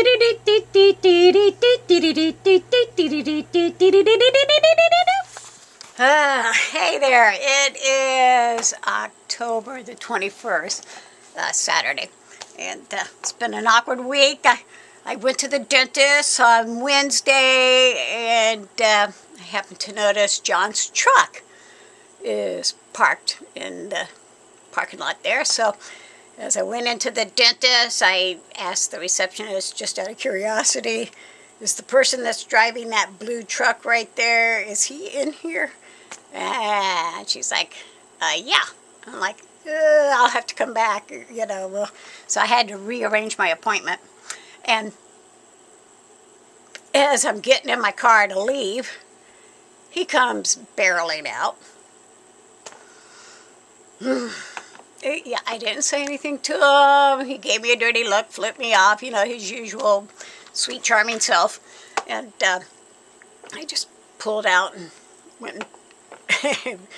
Hey there, it is October the 21st, Saturday, and it's been an awkward week. I went to the dentist on Wednesday, and I happened to notice John's truck is parked in the parking lot there. So as I went into the dentist, I asked the receptionist, just out of curiosity, is the person that's driving that blue truck right there, is he in here? And she's like, yeah. I'm like, I'll have to come back, Well, so I had to rearrange my appointment. And as I'm getting in my car to leave, he comes barreling out. Yeah, I didn't say anything to him. He gave me a dirty look, flipped me off, his usual sweet, charming self. And I just pulled out and went and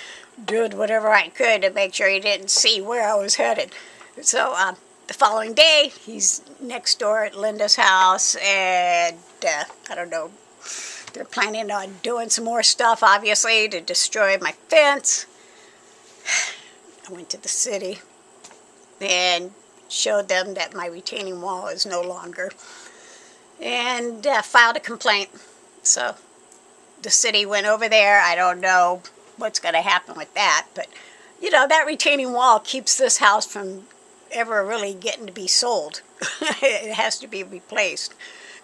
did whatever I could to make sure he didn't see where I was headed. So the following day, he's next door at Linda's house, and I don't know, they're planning on doing some more stuff, obviously, to destroy my fence. I went to the city and showed them that my retaining wall is no longer, and filed a complaint. So the city went over there. I don't know what's going to happen with that, but that retaining wall keeps this house from ever really getting to be sold. It has to be replaced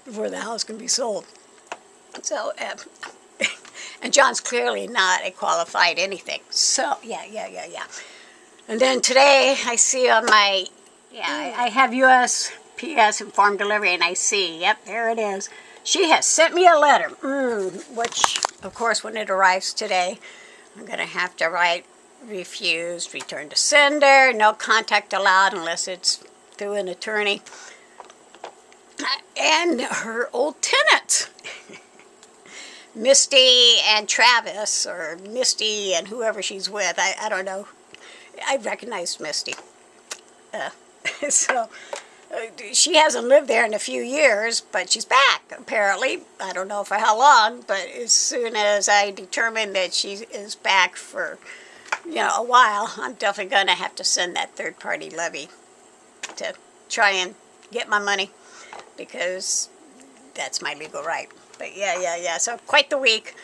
before the house can be sold. So and John's clearly not a qualified anything. So yeah. And then today I see on my, I have USPS informed delivery, and I see, yep, there it is. She has sent me a letter, which, of course, when it arrives today, I'm going to have to write refused, return to sender, no contact allowed unless it's through an attorney. And her old tenants, Misty and Travis, or Misty and whoever she's with, I don't know. I recognized Misty. So she hasn't lived there in a few years, but she's back, apparently. I don't know for how long, but as soon as I determine that she is back for, a while, I'm definitely going to have to send that third-party levy to try and get my money, because that's my legal right. But yeah. So quite the week.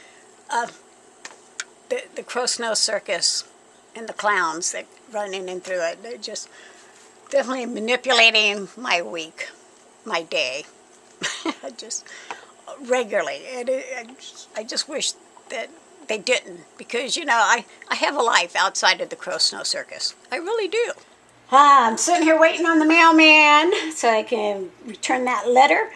The Crosnoe Circus and the clowns that running in through it, they're just definitely manipulating my week, my day, just regularly. And I just wish that they didn't, because, I have a life outside of the Crosnoe Circus. I really do. I'm sitting here waiting on the mailman so I can return that letter.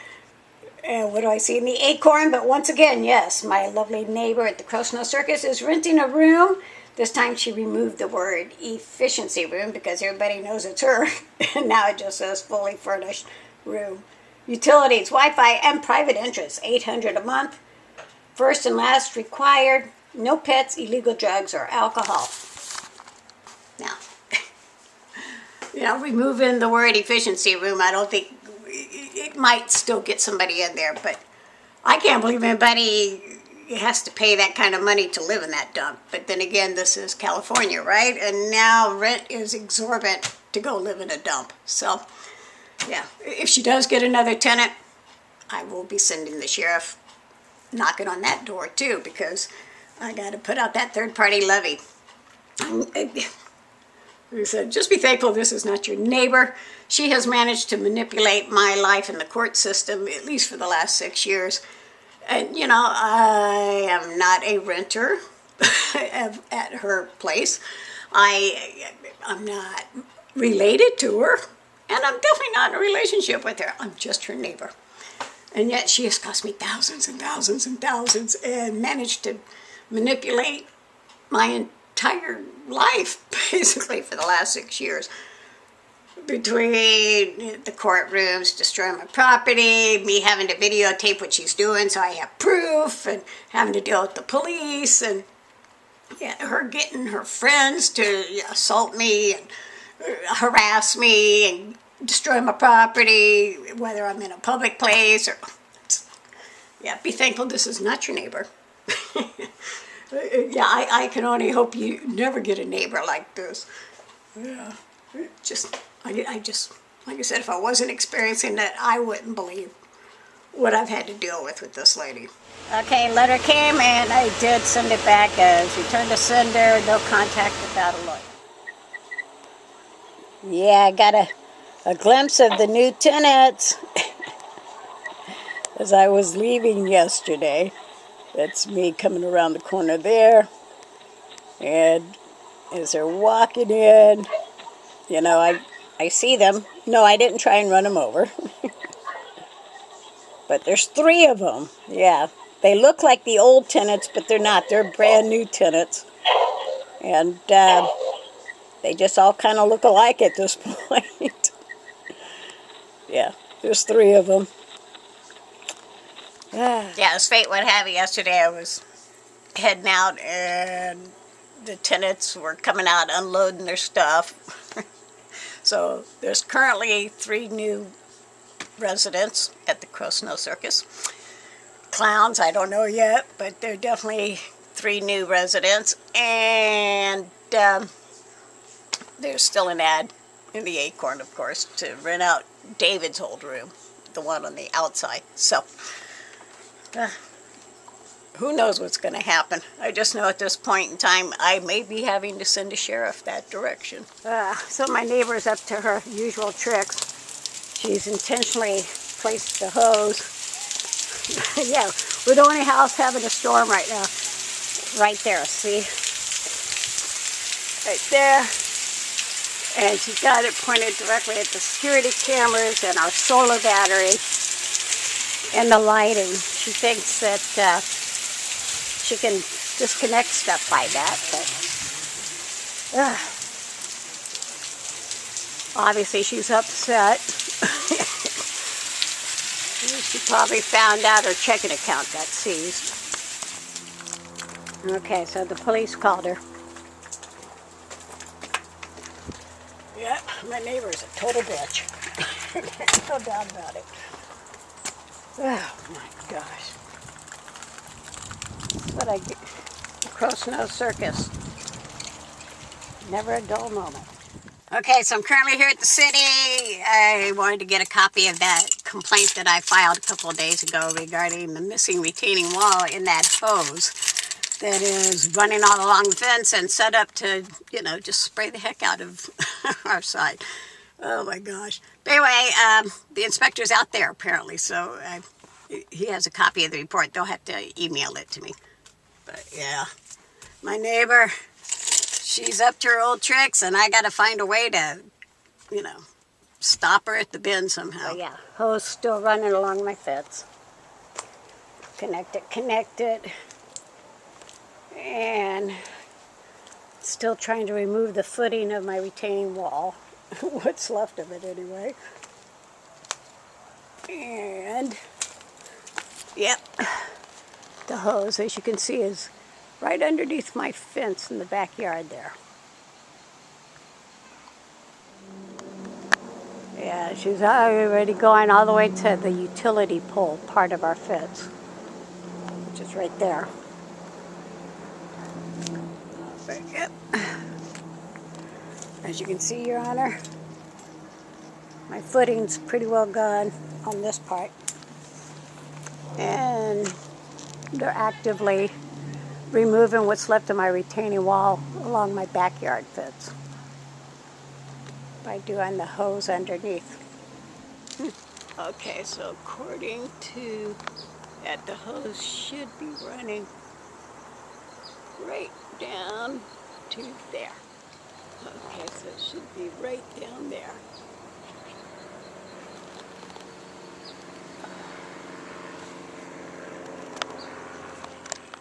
And what do I see in the acorn? But once again, yes, my lovely neighbor at the Crosnoe Circus is renting a room. This time she removed the word efficiency room because everybody knows it's her. And now it just says fully furnished room. Utilities, Wi-Fi, and private entrance, $800 a month. First and last required. No pets, illegal drugs, or alcohol. Now, removing the word efficiency room, I don't think, it might still get somebody in there, but I can't believe anybody has to pay that kind of money to live in that dump. But then again, this is California, right? And now rent is exorbitant to go live in a dump. So, yeah, if she does get another tenant, I will be sending the sheriff knocking on that door too, because I got to put out that third-party levy. He said, just be thankful this is not your neighbor. She has managed to manipulate my life in the court system, at least for the last 6 years. And, I am not a renter at her place. I'm not related to her, and I'm definitely not in a relationship with her. I'm just her neighbor. And yet she has cost me thousands and thousands and thousands and managed to manipulate my entire life, basically, for the last 6 years. Between the courtrooms, destroying my property, me having to videotape what she's doing so I have proof, and having to deal with the police, and her getting her friends to assault me and harass me and destroy my property, whether I'm in a public place or... Yeah, be thankful this is not your neighbor. Yeah, I can only hope you never get a neighbor like this. Yeah, I just, like I said, if I wasn't experiencing that, I wouldn't believe what I've had to deal with this lady. Okay, letter came and I did send it back as return to sender, no contact without a lawyer. Yeah, I got a glimpse of the new tenants as I was leaving yesterday. That's me coming around the corner there. And as they're walking in, you know, I see them. No, I didn't try and run them over. But there's 3 of them. Yeah. They look like the old tenants, but they're not. They're brand new tenants. And they just all kind of look alike at this point. Yeah, there's 3 of them. Yeah, as fate would have it, yesterday I was heading out and the tenants were coming out unloading their stuff. So there's currently 3 new residents at the Crosnoe Circus. Clowns, I don't know yet, but they're definitely 3 new residents. And there's still an ad in the Acorn, of course, to rent out David's old room, the one on the outside. So who knows what's going to happen. I just know at this point in time I may be having to send a sheriff that direction. So my neighbor's up to her usual tricks. She's intentionally placed the hose. Yeah, we're the only house having a storm right now. Right there, see? Right there. And she's got it pointed directly at the security cameras and our solar battery and the lighting. She thinks that she can disconnect stuff by that, but obviously she's upset. She probably found out her checking account got seized. Okay, so the police called her. Yeah, my neighbor's a total bitch. No doubt about it. Oh my gosh. That's what I get. Crosnoe Circus. Never a dull moment. Okay, so I'm currently here at the city. I wanted to get a copy of that complaint that I filed a couple of days ago regarding the missing retaining wall in that hose that is running all along the fence and set up to, you know, just spray the heck out of our side. Oh my gosh. But anyway, the inspector's out there apparently, so he has a copy of the report. They'll have to email it to me. But yeah, my neighbor, she's up to her old tricks, and I got to find a way to, you know, stop her at the bin somehow. Oh yeah, hose still running along my fence. Connect it. And still trying to remove the footing of my retaining wall. What's left of it anyway. And yep, the hose, as you can see, is right underneath my fence in the backyard there. Yeah, she's already going all the way to the utility pole part of our fence, which is right there. But, yep. As you can see, Your Honor, my footing's pretty well gone on this part. And they're actively removing what's left of my retaining wall along my backyard fence by doing the hose underneath. Okay, so according to that, the hose should be running right down to there. Okay, so it should be right down there.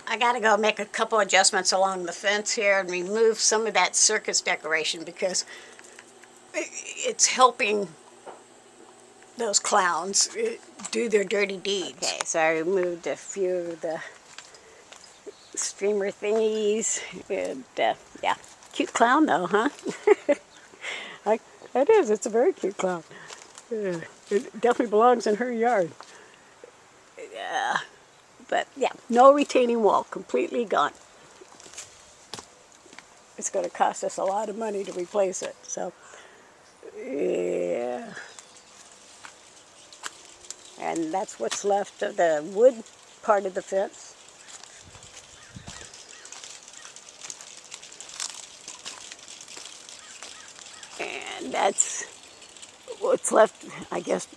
I gotta go make a couple adjustments along the fence here and remove some of that circus decoration because it's helping those clowns do their dirty deeds. Okay, so I removed a few of the streamer thingies, and yeah, cute clown though, huh? It is, it's a very cute clown. Yeah, it definitely belongs in her yard. Yeah, but yeah, no retaining wall, completely gone. It's going to cost us a lot of money to replace it. So, yeah. And that's what's left of the wood part of the fence. And that's what's left, I guess,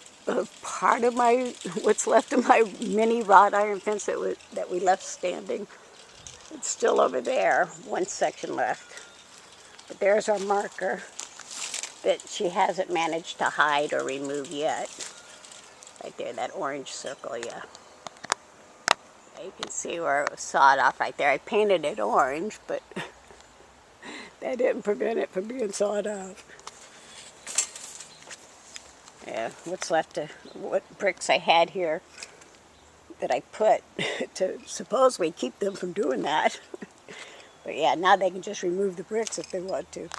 part of what's left of my mini wrought iron fence that we left standing. It's still over there, one section left. But there's our marker that she hasn't managed to hide or remove yet. Right there, that orange circle, yeah. You can see where it was sawed off right there. I painted it orange, but that didn't prevent it from being sawed off. Yeah, what's left of what bricks I had here that I put to supposedly keep them from doing that. But yeah, now they can just remove the bricks if they want to.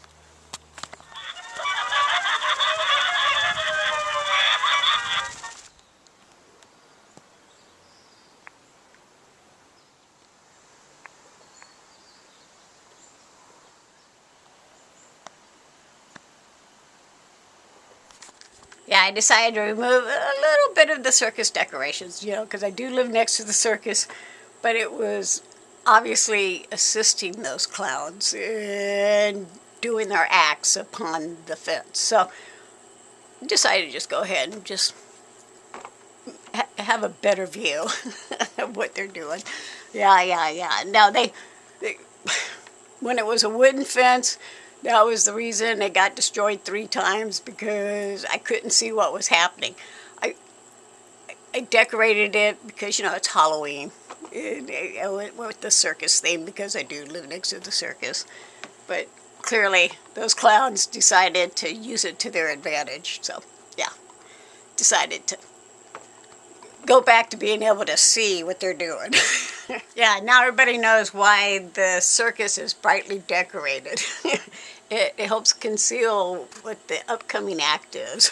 Yeah, I decided to remove a little bit of the circus decorations, you know, because I do live next to the circus, but it was obviously assisting those clowns and doing their acts upon the fence. So I decided to just go ahead and just have a better view of what they're doing. Yeah. Now, they when it was a wooden fence, that was the reason it got destroyed 3 times, because I couldn't see what was happening. I decorated it because, you know, it's Halloween. I went with the circus theme because I do live next to the circus. But clearly, those clowns decided to use it to their advantage. So, yeah, decided to go back to being able to see what they're doing. Yeah, now everybody knows why the circus is brightly decorated. It helps conceal what the upcoming act is.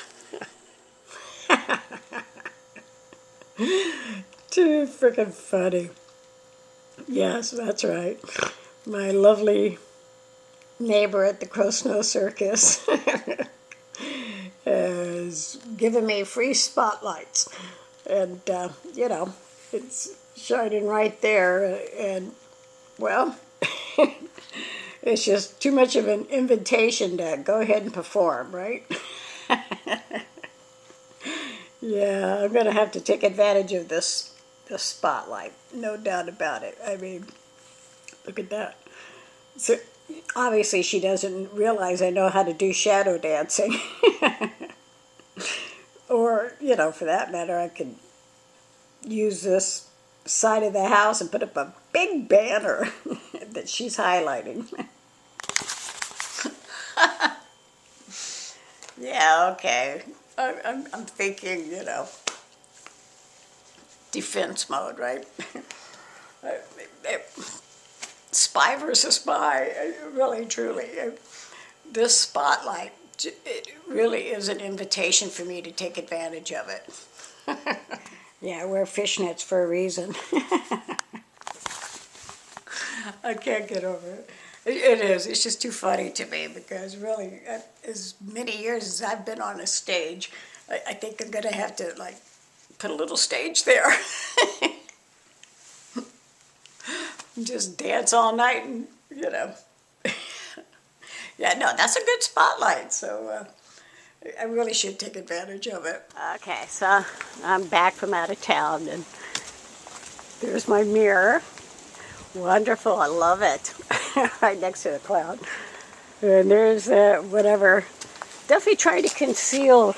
Too freaking funny. Yes, that's right. My lovely neighbor at the Crosnoe Circus has given me free spotlights. And, you know, it's shining right there. And, well, it's just too much of an invitation to go ahead and perform, right? Yeah, I'm going to have to take advantage of this spotlight. No doubt about it. I mean, look at that. So, obviously, she doesn't realize I know how to do shadow dancing. Or, you know, for that matter, I could use this side of the house and put up a big banner that she's highlighting. Yeah, okay. I'm thinking, you know, defense mode, right? Spy versus spy, really, truly. This spotlight, it really is an invitation for me to take advantage of it. Yeah, I wear fishnets for a reason. I can't get over it. It is. It's just too funny to me, because really, as many years as I've been on a stage, I think I'm going to have to, like, put a little stage there. Just dance all night and, you know. Yeah, no, that's a good spotlight, so I really should take advantage of it. Okay, so I'm back from out of town, and there's my mirror. Wonderful, I love it. Right next to the cloud. And there's whatever. Definitely try to conceal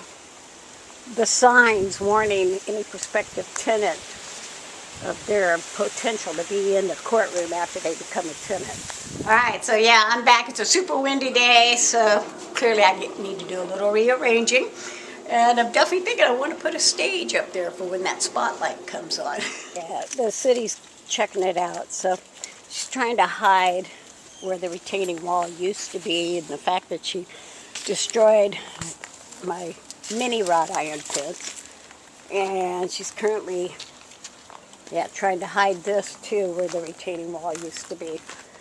the signs warning any prospective tenant of their potential to be in the courtroom after they become a tenant. All right, so yeah, I'm back. It's a super windy day, so clearly I need to do a little rearranging. And I'm definitely thinking I want to put a stage up there for when that spotlight comes on. Yeah, the city's checking it out, so she's trying to hide where the retaining wall used to be, and the fact that she destroyed my mini wrought iron fence. And she's currently, trying to hide this too, where the retaining wall used to be.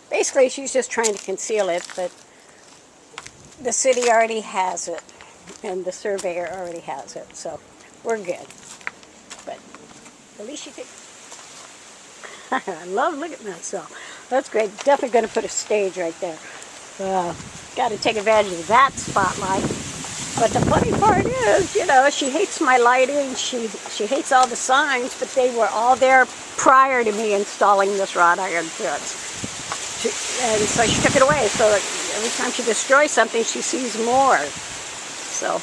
Basically, she's just trying to conceal it, but the city already has it, and the surveyor already has it, so we're good. But at least she did. I love looking at that, so that's great. Definitely going to put a stage right there. Got to take advantage of that spotlight. But the funny part is, she hates my lighting. She hates all the signs, but they were all there prior to me installing this wrought iron fence. And so she took it away. So every time she destroys something, she sees more. So,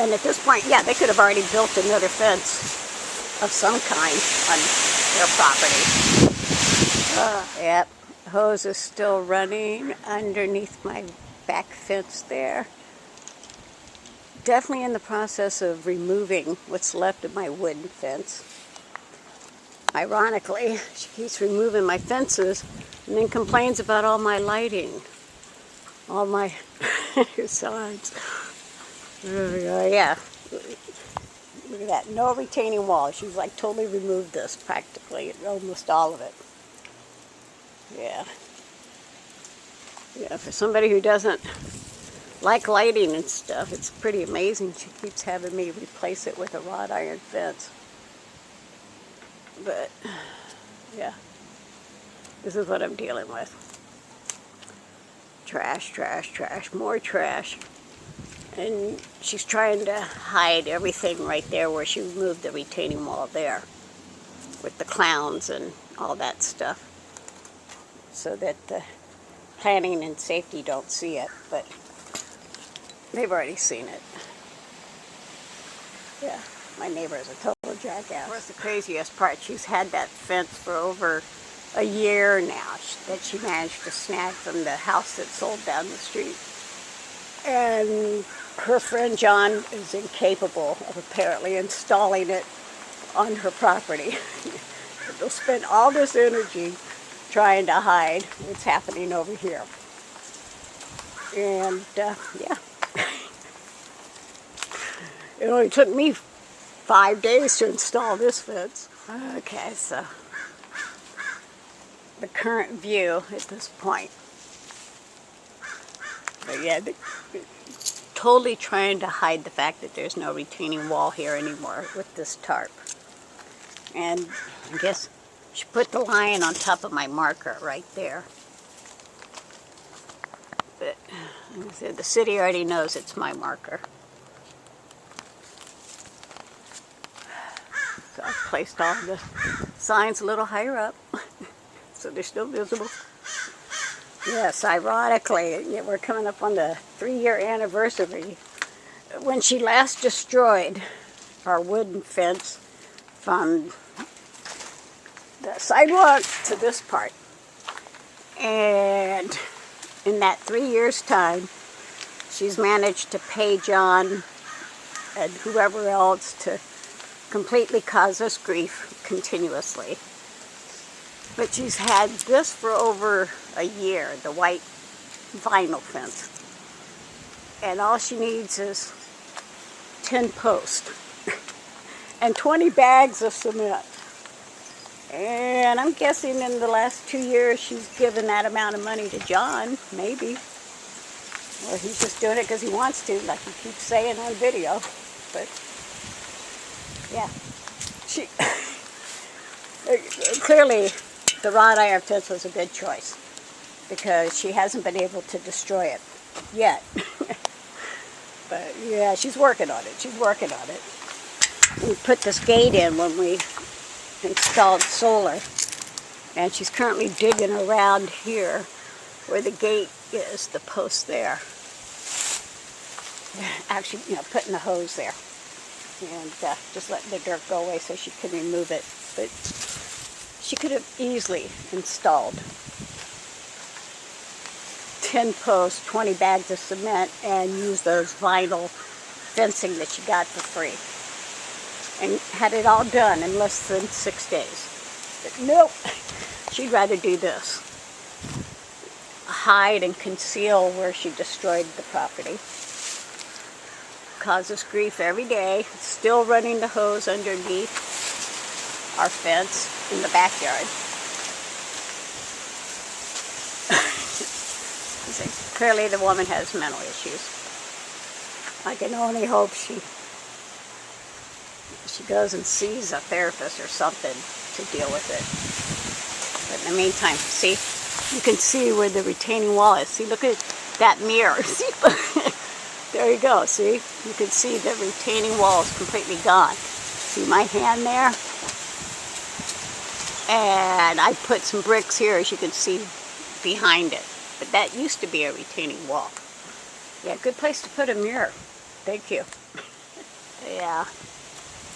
and at this point, they could have already built another fence of some kind on their property. Yep, the hose is still running underneath my back fence there. Definitely in the process of removing what's left of my wooden fence. Ironically, she keeps removing my fences and then complains about all my lighting, all my signs. Yeah. Look at that, no retaining wall. She's like totally removed this, practically, almost all of it. Yeah. Yeah, for somebody who doesn't like lighting and stuff, it's pretty amazing. She keeps having me replace it with a wrought iron fence. But, yeah, this is what I'm dealing with. Trash, trash, trash, more trash. And she's trying to hide everything right there where she removed the retaining wall there with the clowns and all that stuff, so that the planning and safety don't see it, but they've already seen it. Yeah, my neighbor is a total jackass. Of course, the craziest part, she's had that fence for over a year now that she managed to snag from the house that sold down the street. And her friend John is incapable of apparently installing it on her property. They'll spend all this energy trying to hide what's happening over here. And, yeah. It only took me 5 days to install this fence. Okay, so the current view at this point. But yeah, totally trying to hide the fact that there's no retaining wall here anymore with this tarp. And I guess she put the lion on top of my marker right there. But like I said, the city already knows it's my marker. So I've placed all the signs a little higher up so they're still visible. Yes, ironically, we're coming up on the 3-year anniversary when she last destroyed our wooden fence from the sidewalk to this part. And in that 3 years' time, she's managed to pay John and whoever else to completely cause us grief continuously. But she's had this for over a year, the white vinyl fence. And all she needs is 10 posts and 20 bags of cement. And I'm guessing in the last 2 years she's given that amount of money to John, maybe. Or he's just doing it because he wants to, like he keeps saying on video. But, yeah. She clearly, the wrought iron fence was a good choice because she hasn't been able to destroy it yet. But yeah, she's working on it. She's working on it. We put this gate in when we installed solar, and she's currently digging around here where the gate is, the post there. Actually, putting the hose there. And just letting the dirt go away so she can remove it. But she could have easily installed 10 posts, 20 bags of cement, and used those vinyl fencing that she got for free. And had it all done in less than 6 days. But nope, she'd rather do this. Hide and conceal where she destroyed the property. causes grief every day. Still running the hose underneath our fence in the backyard. Clearly the woman has mental issues. I can only hope she goes and sees a therapist or something to deal with it. But in the meantime, see, you can see where the retaining wall is. See, look at that mirror. See, there you go. See, you can see the retaining wall is completely gone. See my hand there? And I put some bricks here, as you can see, behind it. But that used to be a retaining wall. Yeah, good place to put a mirror. Thank you. Yeah,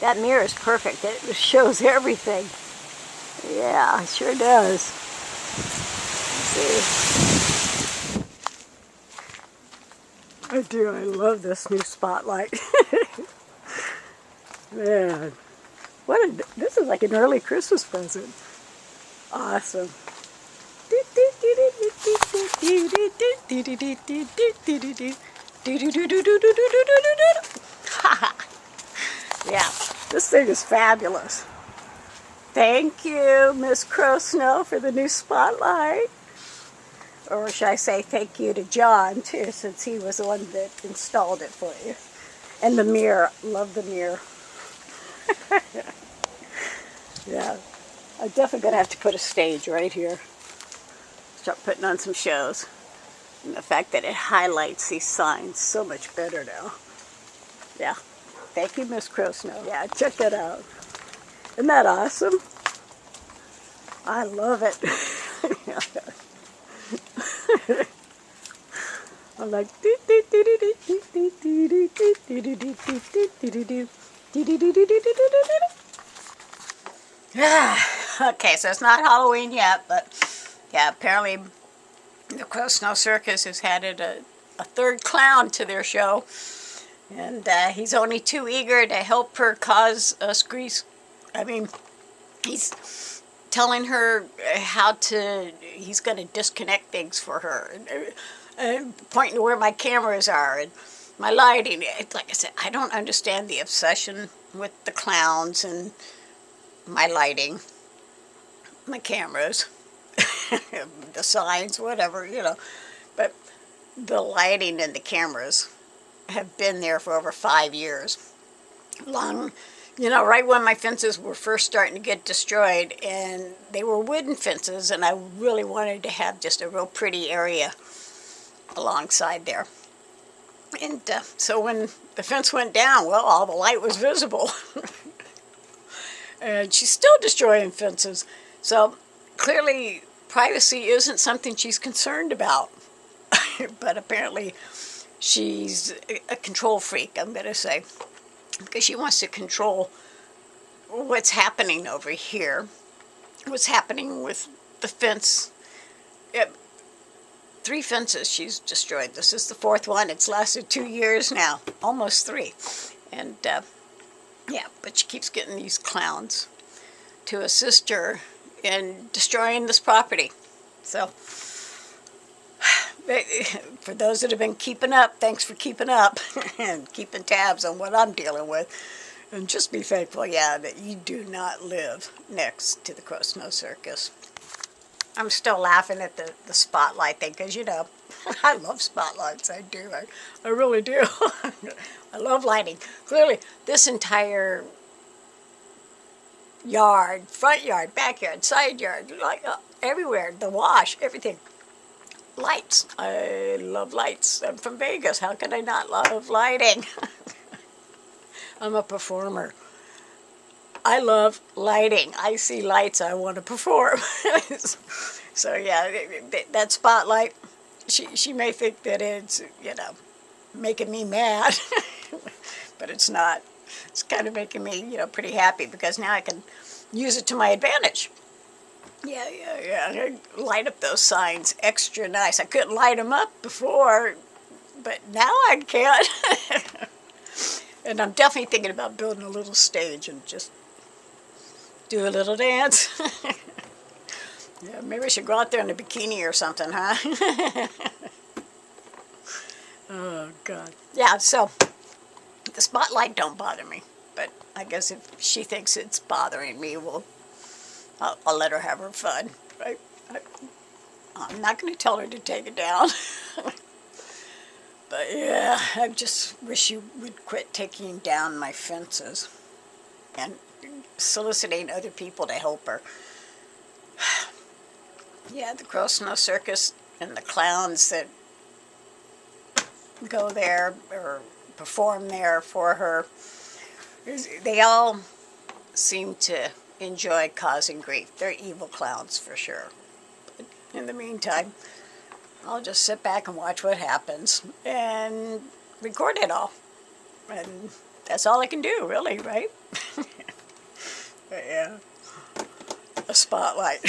that mirror is perfect. It shows everything. Yeah, it sure does. See? I do. I love this new spotlight. Man, this is like an early Christmas present. Awesome. Yeah, this thing is fabulous. Thank you, Miss Crosnoe, for the new spotlight. Or should I say thank you to John, too, since he was the one that installed it for you. And the mirror. Love the mirror. Yeah, I'm definitely going to have to put a stage right here. Start putting on some shows. And the fact that it highlights these signs so much better now. Yeah. Thank you, Miss Crosnoe. Yeah, check that out. Isn't that awesome? I love it. I'm like, okay, so it's not Halloween yet, but yeah, apparently the Crosnoe Circus has added a third clown to their show, and he's only too eager to help her cause us grief. I mean, he's telling her he's going to disconnect things for her, and pointing to where my cameras are and my lighting. Like I said, I don't understand the obsession with the clowns and my lighting, my cameras, the signs, whatever, you know. But the lighting and the cameras have been there for over 5 years. Long, you know, right when my fences were first starting to get destroyed, and they were wooden fences, and I really wanted to have just a real pretty area alongside there. And so when the fence went down, well, all the light was visible. And she's still destroying fences. So clearly privacy isn't something she's concerned about. But apparently she's a control freak, I'm going to say. Because she wants to control what's happening over here. What's happening with the fence. 3 fences she's destroyed. This is the 4th one. It's lasted 2 years now. Almost 3. And yeah, but she keeps getting these clowns to assist her in destroying this property. So, for those that have been keeping up, thanks for keeping up and keeping tabs on what I'm dealing with. And just be thankful, yeah, that you do not live next to the Crosnoe Circus. I'm still laughing at the spotlight thing because, you know, I love spotlights. I do. I really do. I love lighting. Clearly, this entire yard, front yard, backyard, side yard, like everywhere, the wash, everything. Lights. I love lights. I'm from Vegas. How can I not love lighting? I'm a performer. I love lighting. I see lights, I want to perform. So yeah, that spotlight, she may think that it's, you know, making me mad, but it's not. It's kind of making me, you know, pretty happy because now I can use it to my advantage. Yeah. I light up those signs extra nice. I couldn't light them up before, but now I can. And I'm definitely thinking about building a little stage and just do a little dance. Yeah, maybe I should go out there in a bikini or something, huh? Oh, God. Yeah, so The spotlight don't bother me, but I guess if she thinks it's bothering me, I'll let her have her fun, right? I'm not going to tell her to take it down. But yeah, I just wish you would quit taking down my fences and soliciting other people to help her. Yeah, the Crosnoe Circus and the clowns that go there or perform there for her, they all seem to enjoy causing grief. They're evil clowns for sure. But in the meantime, I'll just sit back and watch what happens and record it all. And that's all I can do, really, right? But yeah, a spotlight.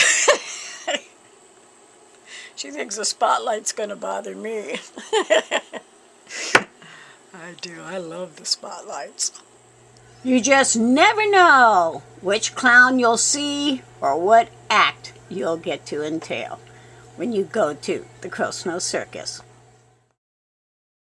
She thinks the spotlight's going to bother me. I do. I love the spotlights. You just never know which clown you'll see or what act you'll get to entail when you go to the Crosnoe Circus.